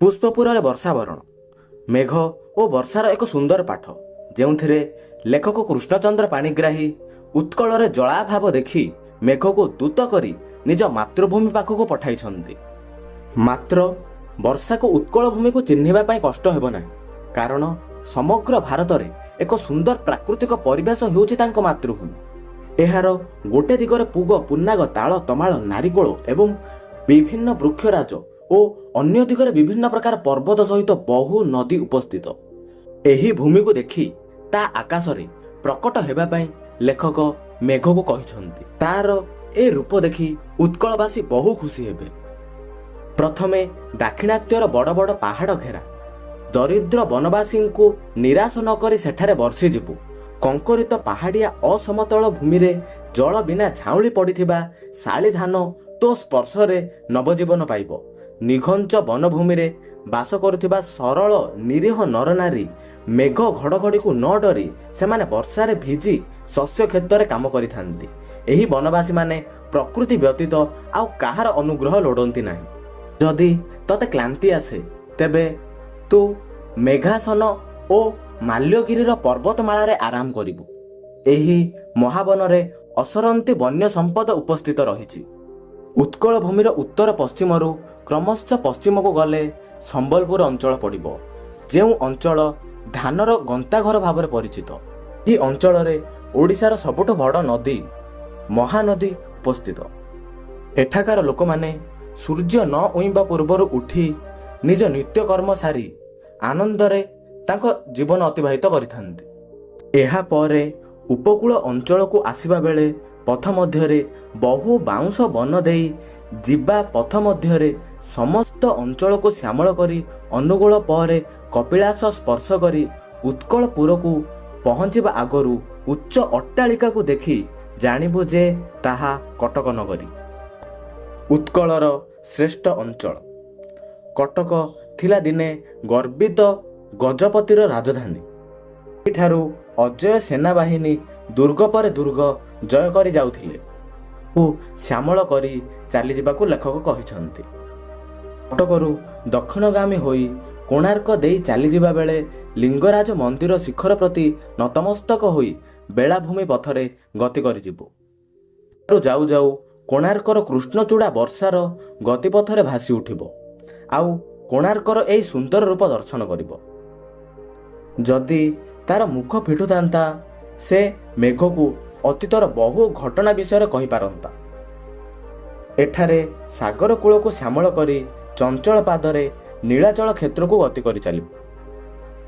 ପୁଷ୍ପପୁରରେ ବର୍ଷା ବରଣ ମେଘ ଓ ବର୍ଷାର ଏକ ସୁନ୍ଦର ପାଠ, ଯେଉଁଥିରେ ଲେଖକ କୃଷ୍ଣଚନ୍ଦ୍ର ପାଣିଗ୍ରାହୀ ଉତ୍କଳରେ ଜଳାଭାବ ଦେଖି ମେଘକୁ ଦୂତ କରି ନିଜ ମାତୃଭୂମି ପାଖକୁ ପଠାଇଛନ୍ତି। ମାତ୍ର ବର୍ଷାକୁ ଉତ୍କଳ ଭୂମିକୁ ଚିହ୍ନିବା ପାଇଁ କଷ୍ଟ ହେବ ନାହିଁ, କାରଣ ସମଗ୍ର ଭାରତରେ ଏକ ସୁନ୍ଦର ପ୍ରାକୃତିକ ପରିବେଶ ହେଉଛି ତାଙ୍କ ମାତୃଭୂମି। ଏହାର ଗୋଟିଏ ଦିଗରେ ପୁଗ, ପୁନ୍ନାଗ, ତାଳ, ତମାଳ, ନାରିକୋଳ ଏବଂ ବିଭିନ୍ନ ବୃକ୍ଷରାଜ ଓ ଅନ୍ୟ ଦିଗରେ ବିଭିନ୍ନ ପ୍ରକାର ପର୍ବତ ସହିତ ବହୁ ନଦୀ ଉପସ୍ଥିତ। ଏହି ଭୂମିକୁ ଦେଖି ତା ଆକାଶରେ ପ୍ରକଟ ହେବା ପାଇଁ ଲେଖକ ମେଘକୁ କହିଛନ୍ତି। ତାର ଏ ରୂପ ଦେଖି ଉତ୍କଳବାସୀ ବହୁ ଖୁସି ହେବେ। ପ୍ରଥମେ ଦାକ୍ଷିଣାତ୍ୟର ବଡ଼ ବଡ଼ ପାହାଡ଼ ଘେରା ଦରିଦ୍ର ବନବାସୀଙ୍କୁ ନିରାଶ ନ କରି ସେଠାରେ ବର୍ଷିଯିବୁ। କଙ୍କରିତ ପାହାଡ଼ିଆ ଅସମତଳ ଭୂମିରେ ଜଳ ବିନା ଝାଉଁଳି ପଡ଼ିଥିବା ଶାଳି ଧାନ ତୋ ସ୍ପର୍ଶରେ ନବଜୀବନ ପାଇବ। ନିଘଞ୍ଚ ବନଭୂମିରେ ବାସ କରୁଥିବା ସରଳ ନିରୀହ ନରନାରୀ ମେଘ ଘଡ଼ଘଡ଼ିକୁ ନ ଡରି ସେମାନେ ବର୍ଷାରେ ଭିଜି ଶସ୍ୟ କ୍ଷେତ୍ରରେ କାମ କରିଥାନ୍ତି। ଏହି ବନବାସୀମାନେ ପ୍ରକୃତି ବ୍ୟତୀତ ଆଉ କାହାର ଅନୁଗ୍ରହ ଲୋଡ଼ନ୍ତି ନାହିଁ। ଯଦି ତତେ କ୍ଳାନ୍ତି ଆସେ, ତେବେ ତୁ ମେଘାସନ ଓ ମାଲ୍ୟଗିରିର ପର୍ବତମାଳାରେ ଆରାମ କରିବୁ। ଏହି ମହାବନରେ ଅସରନ୍ତି ବନ୍ୟ ସମ୍ପଦ ଉପସ୍ଥିତ ରହିଛି। ଉତ୍କଳ ଭୂମିର ଉତ୍ତର ପଶ୍ଚିମରୁ କ୍ରମଶଃ ପଶ୍ଚିମକୁ ଗଲେ ସମ୍ବଲପୁର ଅଞ୍ଚଳ ପଡ଼ିବ, ଯେଉଁ ଅଞ୍ଚଳ ଧାନର ଗନ୍ତାଘର ଭାବରେ ପରିଚିତ। ଏହି ଅଞ୍ଚଳରେ ଓଡ଼ିଶାର ସବୁଠୁ ବଡ଼ ନଦୀ ମହାନଦୀ ଉପସ୍ଥିତ। ଏଠାକାର ଲୋକମାନେ ସୂର୍ଯ୍ୟ ନ ଉଇଁବା ପୂର୍ବରୁ ଉଠି ନିଜ ନିତ୍ୟକର୍ମ ସାରି ଆନନ୍ଦରେ ତାଙ୍କ ଜୀବନ ଅତିବାହିତ କରିଥାନ୍ତି। ଏହାପରେ ଉପକୂଳ ଅଞ୍ଚଳକୁ ଆସିବା ବେଳେ ପଥ ମଧ୍ୟରେ ବହୁ ବାଉଁଶ ବନ ଦେଇ ଯିବା ପଥ ମଧ୍ୟରେ ସମସ୍ତ ଅଞ୍ଚଳକୁ ଶ୍ୟାମଳ କରି ଅନୁଗୁଳ ପରେ କପିଳାସ ସ୍ପର୍ଶ କରି ଉତ୍କଳପୁରକୁ ପହଞ୍ଚିବା ଆଗରୁ ଉଚ୍ଚ ଅଟ୍ଟାଳିକାକୁ ଦେଖି ଜାଣିବୁ ଯେ ତାହା କଟକ ନଗରୀ। ଉତ୍କଳର ଶ୍ରେଷ୍ଠ ଅଞ୍ଚଳ କଟକ ଥିଲା ଦିନେ ଗର୍ବିତ ଗଜପତିର ରାଜଧାନୀ। ଏଠାରୁ ଅଜୟ ସେନାବାହିନୀ ଦୁର୍ଗ ପରେ ଦୁର୍ଗ ଜୟ କରି ଯାଉଥିଲେ ଓ ଶ୍ୟାମଳ କରି ଚାଲିଯିବାକୁ ଲେଖକ କହିଛନ୍ତି। କଟକରୁ ଦକ୍ଷିଣଗାମୀ ହୋଇ କୋଣାର୍କ ଦେଇ ଚାଲିଯିବା ବେଳେ ଲିଙ୍ଗରାଜ ମନ୍ଦିର ଶିଖର ପ୍ରତି ନତମସ୍ତକ ହୋଇ ବେଳାଭୂମି ପଥରେ ଗତି କରିଯିବୁ। ଯାଉ ଯାଉ କୋଣାର୍କର କୃଷ୍ଣଚୂଡ଼ା ବର୍ଷାର ଗତିପଥରେ ଭାସି ଉଠିବ, ଆଉ କୋଣାର୍କର ଏହି ସୁନ୍ଦର ରୂପ ଦର୍ଶନ କରିବ। ଯଦି ତାର ମୁଖ ଫିଟୁଥାନ୍ତା, ସେ ମେଘକୁ ଅତୀତର ବହୁ ଘଟଣା ବିଷୟରେ କହିପାରନ୍ତା। ଏଠାରେ ସାଗର କୂଳକୁ ଶ୍ୟାମଳ କରି ଚଞ୍ଚଳ ପାଦରେ ନୀଳାଚଳ କ୍ଷେତ୍ରକୁ ଗତି କରି ଚାଲିବ।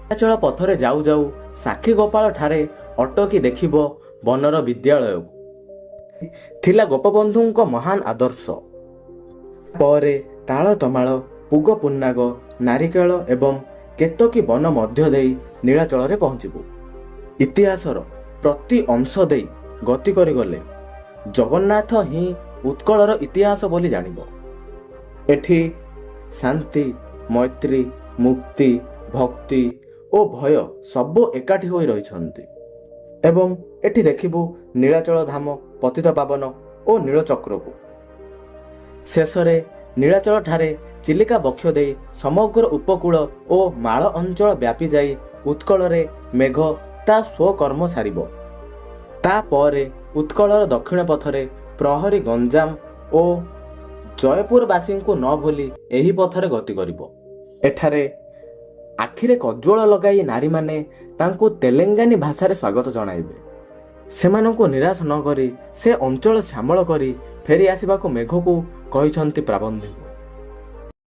ନୀଳାଚଳ ପଥରେ ଯାଉ ଯାଉ ସାକ୍ଷୀଗୋପାଳ ଠାରେ ଅଟକି ଦେଖିବ ବନର ବିଦ୍ୟାଳୟକୁ। ଥିଲା ଗୋପବନ୍ଧୁଙ୍କ ମହାନ ଆଦର୍ଶ। ପରେ ତାଳ, ତମାଳ, ପୁଗ, ପୁନ୍ନାଗ, ନାରିକେଳ ଏବଂ କେତକୀ ବନ ମଧ୍ୟ ଦେଇ ନୀଳାଚଳରେ ପହଞ୍ଚିବୁ। ଇତିହାସର ପ୍ରତି ଅଂଶ ଦେଇ ଗତି କରିଗଲେ ଜଗନ୍ନାଥ ହିଁ ଉତ୍କଳର ଇତିହାସ ବୋଲି ଜାଣିବ। ଏଠି ଶାନ୍ତି, ମୈତ୍ରୀ, ମୁକ୍ତି, ଭକ୍ତି ଓ ଭୟ ସବୁ ଏକାଠି ହୋଇ ରହିଛନ୍ତି। ଏବଂ ଏଠି ଦେଖିବୁ ନୀଳାଚଳ ଧାମ, ପତିତପାବନ ଓ ନୀଳଚକ୍ରକୁ। ଶେଷରେ ନୀଳାଚଳ ଠାରେ ଚିଲିକା ବକ୍ଷ ଦେଇ ସମଗ୍ର ଉପକୂଳ ଓ ମାଳ ଅଞ୍ଚଳ ବ୍ୟାପି ଯାଇ ଉତ୍କଳରେ ମେଘ ତା ସ୍ୱକର୍ମ ସାରିବ। ତାପରେ ଉତ୍କଳର ଦକ୍ଷିଣ ପଥରେ ପ୍ରହରୀ ଗଞ୍ଜାମ ଓ ଜୟପୁରବାସୀଙ୍କୁ ନ ଭୁଲି ଏହି ପଥରେ ଗତି କରିବ। ଏଠାରେ ଆଖିରେ କଜ୍ଜଳ ଲଗାଇ ନାରୀମାନେ ତାଙ୍କୁ ତେଲେଙ୍ଗାନୀ ଭାଷାରେ ସ୍ୱାଗତ ଜଣାଇବେ। ସେମାନଙ୍କୁ ନିରାଶ ନ କରି ସେ ଅଞ୍ଚଳ ଶ୍ୟାମଳ କରି ଫେରି ଆସିବାକୁ ମେଘକୁ କହିଛନ୍ତି ପ୍ରାବନ୍ଧିକ।